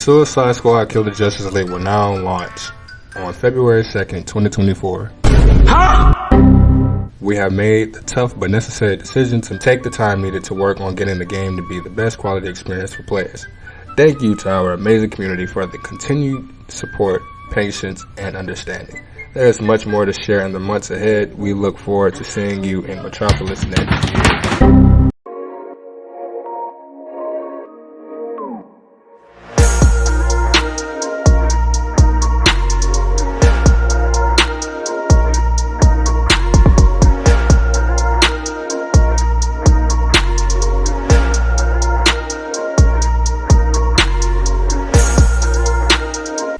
Suicide Squad Kill the Justice League will now launch on February 2nd, 2024. We have made the tough but necessary decision to take the time needed to work on getting the game to be the best quality experience for players. Thank you to our amazing community for the continued support, patience, and understanding. There is much more to share in the months ahead. We look forward to seeing you in Metropolis next year.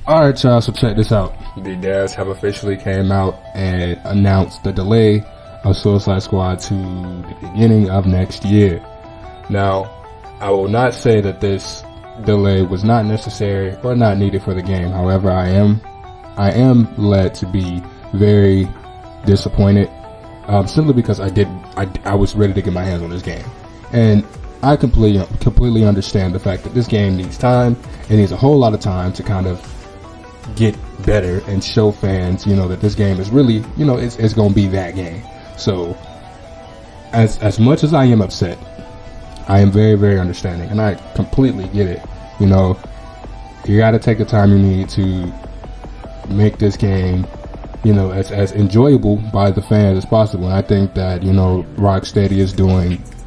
Alright y'all, so check this out. The devs have officially Came out and announced the delay of Suicide Squad to the beginning of next year. Now, I will not say that this delay was not necessary or not needed for the game. However, I am led to be very disappointed, simply because I was ready to get my hands on this game. And I completely understand the fact that this game needs time. It needs a whole lot of time to kind of get better and show fans, that this game is really, it's going to be that game. So as much as I am upset, I am very, very understanding, and I completely get it. You got to take the time you need to make this game, as enjoyable by the fans as possible. And I think that, Rocksteady is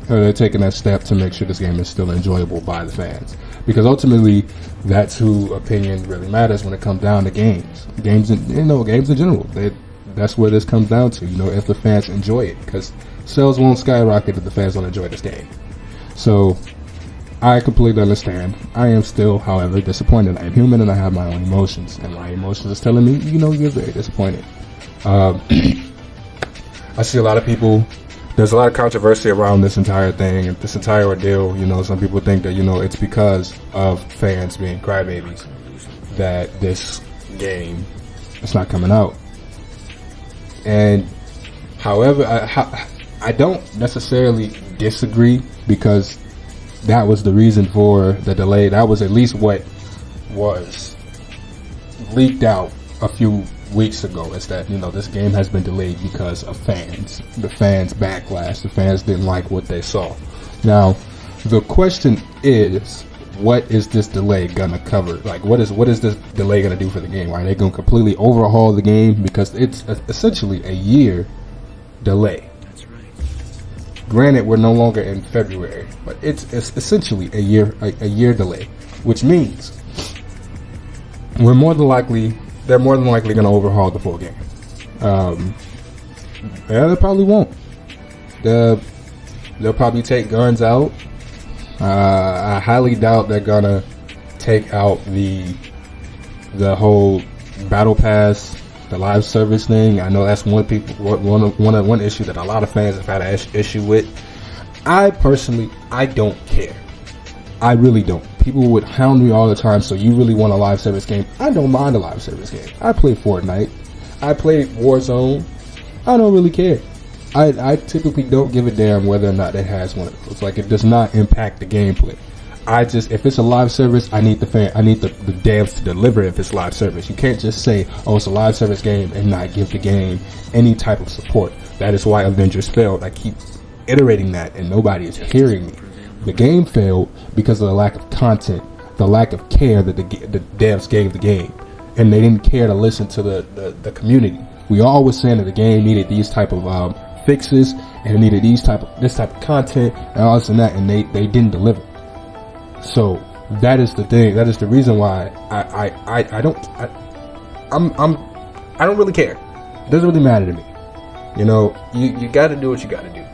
they're taking that step to make sure this game is still enjoyable by the fans. Because ultimately, that's who opinion really matters when it comes down to games. Games in general. That's where this comes down to, if the fans enjoy it. Because sales won't skyrocket if the fans don't enjoy this game. So, I completely understand. I am still, however, disappointed. I am human and I have my own emotions. And my emotions is telling me, you're very disappointed. I see a lot of people. There's a lot of controversy around this entire thing, this entire ordeal. Some people think that, it's because of fans being crybabies that this game is not coming out. And, however, I don't necessarily disagree, because that was the reason for the delay. That was at least what was leaked out a few weeks ago, is that this game has been delayed because of the fans backlash. The fans didn't like what they saw. Now the question is, what is this delay gonna cover? Like, what is this delay gonna do for the game? Are they gonna completely overhaul the game? Because it's essentially a year delay. That's right. Granted, we're no longer in February, but it's essentially a year delay, which means they're more than likely going to overhaul the full game. They probably won't. They'll probably take guns out. I highly doubt they're gonna take out the whole battle pass, the live service thing. I know that's one issue that a lot of fans have had an issue with. I don't care. I really don't. People would hound me all the time, so you really want a live service game? I don't mind a live service game. I play Fortnite. I play Warzone. I don't really care. I typically don't give a damn whether or not it has one of those. Like, it does not impact the gameplay. If it's a live service, I need the devs to deliver if it's live service. You can't just say, oh, it's a live service game, and not give the game any type of support. That is why Avengers failed. I keep iterating that, and nobody is hearing me. The game failed because of the lack of content, the lack of care that the devs gave the game, and they didn't care to listen to the community. We all were saying that the game needed these type of fixes, and it needed this type of content, and all this and that, and they didn't deliver. So that is the thing. That is the reason why I don't really care. It doesn't really matter to me. You got to do what you got to do.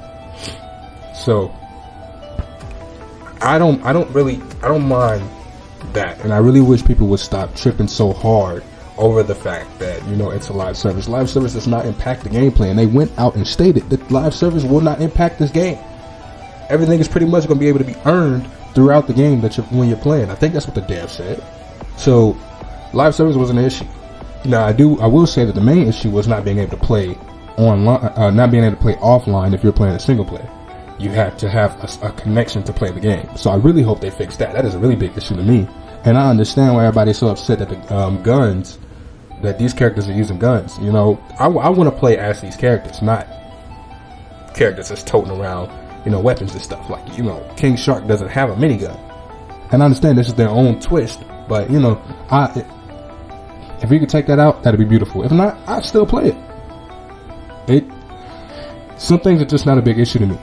So I don't mind that, and I really wish people would stop tripping so hard over the fact that it's a live service. Live service does not impact the gameplay, and they went out and stated that live service will not impact this game. Everything is pretty much going to be able to be earned throughout the game when you're playing. I think that's what the dev said. So live service wasn't an issue. Now I will say that the main issue was not being able to play online, not being able to play offline if you're playing a single player. You have to have a connection to play the game. So I really hope they fix that. That is a really big issue to me. And I understand why everybody's so upset that the guns, that these characters are using guns. You know, I want to play as these characters, not characters that's toting around, you know, weapons and stuff. Like, you know, King Shark doesn't have a minigun. And I understand this is their own twist, but, you know, if we could take that out, that'd be beautiful. If not, I'd still play it. Some things are just not a big issue to me.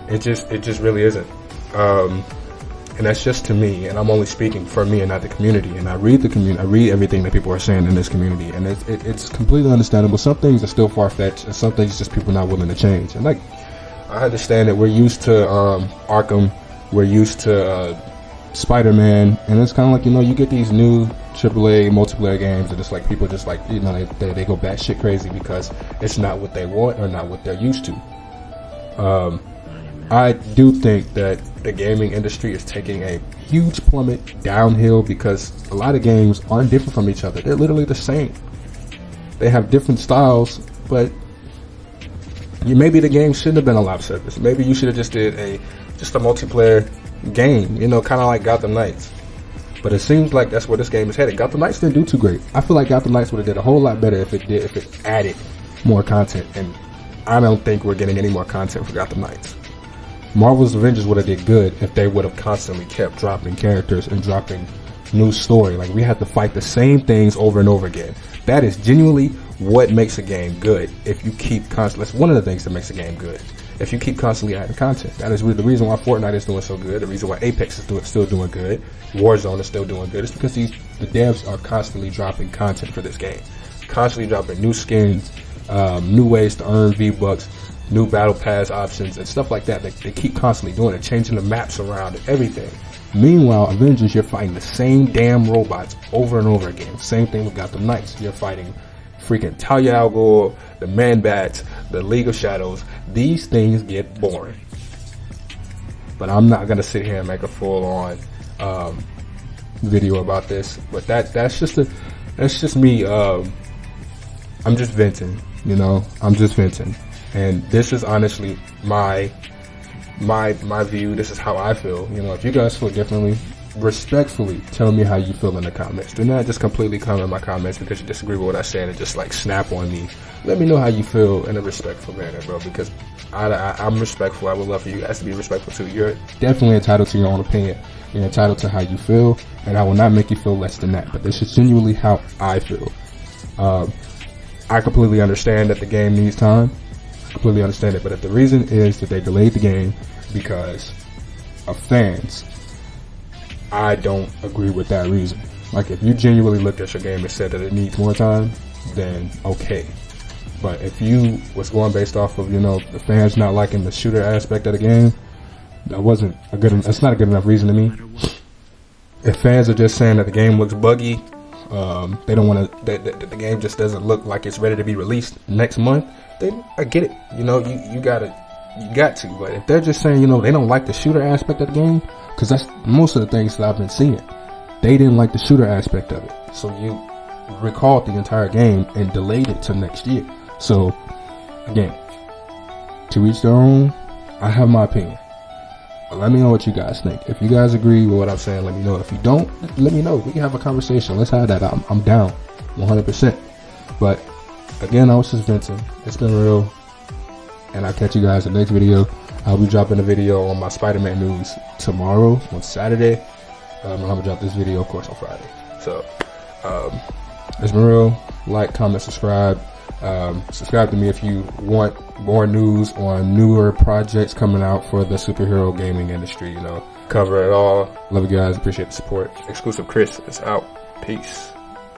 It just really isn't. And that's just to me, and I'm only speaking for me and not the community. And I read the community, I read everything that people are saying in this community, and it's completely understandable. Some things are still far-fetched, and some things just people not willing to change. And like, I understand that we're used to Arkham, we're used to Spider-Man, and it's kind of like, you know, you get these new AAA multiplayer games, and it's like people just like, you know, they go batshit crazy because it's not what they want or not what they're used to. I do think that the gaming industry is taking a huge plummet downhill because a lot of games aren't different from each other. They're literally the same. They have different styles, but maybe the game shouldn't have been a live service. Maybe you should have just did a multiplayer game, you know, kind of like Gotham Knights. But it seems like that's where this game is headed. Gotham Knights didn't do too great. I feel like Gotham Knights would have did a whole lot better if it added more content, and I don't think we're getting any more content for Gotham Knights. Marvel's Avengers would have did good if they would have constantly kept dropping characters and dropping new story. Like, we have to fight the same things over and over again. That is genuinely what makes a game good. If you keep constantly, that's one of the things that makes a game good. If you keep constantly adding content, that is really the reason why Fortnite is doing so good. The reason why Apex is still doing good. Warzone is still doing good. It's because the devs are constantly dropping content for this game, constantly dropping new skins, new ways to earn V-Bucks, new battle pass options and stuff like that. They keep constantly doing it, changing the maps around and everything. Meanwhile, Avengers, you're fighting the same damn robots over and over again. Same thing with Gotham Knights. You're fighting freaking Talia al Ghul, the Man-Bats, the League of Shadows. These things get boring. But I'm not gonna sit here and make a full-on video about this. But that's just me. I'm just venting. You know, I'm just venting. And this is honestly my view. This is how I feel. You know, if you guys feel differently, respectfully tell me how you feel in the comments. Do not just completely comment in my comments because you disagree with what I said and just like snap on me. Let me know how you feel in a respectful manner, bro, because I'm respectful. I would love for you guys to be respectful too. You're definitely entitled to your own opinion. You're entitled to how you feel, and I will not make you feel less than that. But this is genuinely how I feel. I completely understand that the game needs time. Completely understand it, but if the reason is that they delayed the game because of fans, I don't agree with that reason. Like, if you genuinely looked at your game and said that it needs more time, then okay. But if you was going based off of, you know, the fans not liking the shooter aspect of the game, that's not a good enough reason to me. If fans are just saying that the game looks buggy, they don't want to, that the game just doesn't look like it's ready to be released next month, then I get it. You know, you got to. But if they're just saying, you know, they don't like the shooter aspect of the game, because that's most of the things that I've been seeing. They didn't like the shooter aspect of it. So you recalled the entire game and delayed it to next year. So, again, to each their own, I have my opinion. But let me know what you guys think. If you guys agree with what I'm saying, let me know. If you don't, let me know. We can have a conversation. Let's have that. I'm down 100%. But again, I was just venting. It's been real. And I'll catch you guys in the next video. I'll be dropping a video on my Spider-Man news tomorrow, on Saturday. And I'm going to drop this video, of course, on Friday. So, it's been real. Like, comment, subscribe. Subscribe to me if you want more news on newer projects coming out for the superhero gaming industry. You know, cover it all. Love you guys. Appreciate the support. Exclusive Chris is out. Peace.